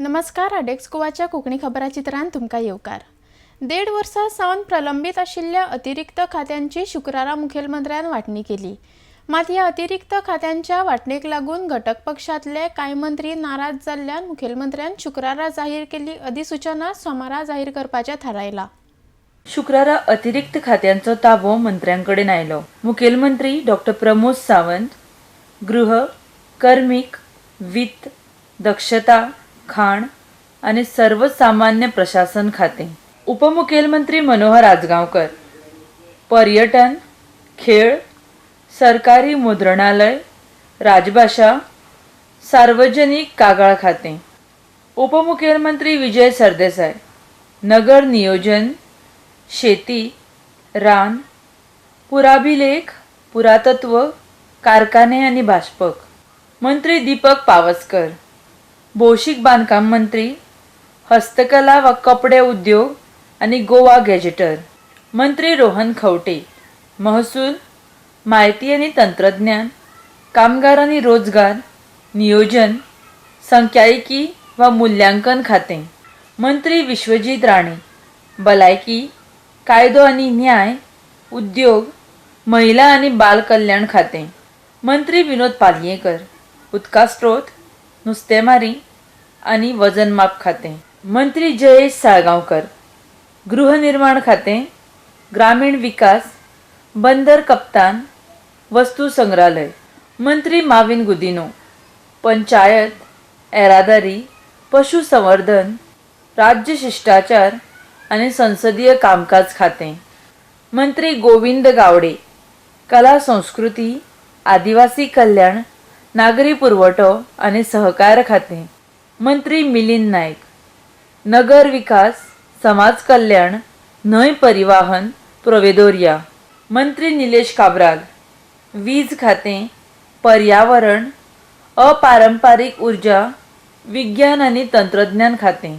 नमस्कार. अडेक्स गोवाच्या कोंकणी खबराचित्रांत तुमकां येवकार. 1.5 वर्सां सावन प्रलंबीत आशिल्ल्या अतिरिक्त खात्यांची शुक्रारा मुखेलमंत्र्यान वांटणी केली. मात ह्या अतिरिक्त खात्यांच्या वांटणेक लागून घटक पक्षांतले कांय मंत्री नाराज जाल्ल्यान मुखेलमंत्र्यान शुक्रारा जाहीर केल्ली अधिसूचना सोमारा जाहीर करपाचें थारायलां. शुक्रारा अतिरिक्त खात्यांचो ताबो मंत्र्यांकडेन आयलो. मुखेलमंत्री डॉ. प्रमोद सावंत गृह, कार्मिक, वित्त, दक्षता, खाण आणि सर्वसामान्य प्रशासन खाते, उपमुखेलमंत्री मनोहर आजगांवकर पर्यटन, खेळ, सरकारी मुद्रणालय, राजभाषा, सार्वजनिक कागाळ खाते, उपमुखेलमंत्री विजय सरदेसाय नगर नियोजन, शेती, रान, पुराभिलेख, पुरातत्व, कारखाने आणि भाजपक, मंत्री दीपक पावसकर भौशीक बांधकाम मंत्री, हस्तकला व कपडे उद्योग आणि गोवा गॅजेटर, मंत्री रोहन खवटे महसूल, माहिती आणि तंत्रज्ञान, कामगार आणि रोजगार, नियोजन, संख्यायिकी व मूल्यांकन खाते, मंत्री विश्वजीत राणे भलायकी, कायदो आणि न्याय, उद्योग, महिला आणि बाल कल्याण खाते, मंत्री विनोद पालयेकर उदका स्त्रोत, नुस्तेमारी आणि वजनमाप खाते, मंत्री जयेश साळगांवकर गृहनिर्माण खाते, ग्रामीण विकास, बंदर कप्तान, वस्तू संग्रहालय, मंत्री माविन गुदिनो पंचायत, येरादारी, पशुसंवर्धन, राज्य शिष्टाचार आणि संसदीय कामकाज खाते, मंत्री गोविंद गावडे कला संस्कृती, आदिवासी कल्याण, नागरी पुरवठो आणि सहकार खाते, मंत्री मिलिंद नायक नगर विकास, समाज कल्याण, न्हय परिवहन, प्रोवेदोरिया, मंत्री निलेश काब्राल वीज खाते, पर्यावरण, अपारंपारिक ऊर्जा, विज्ञान आणि तंत्रज्ञान खाते,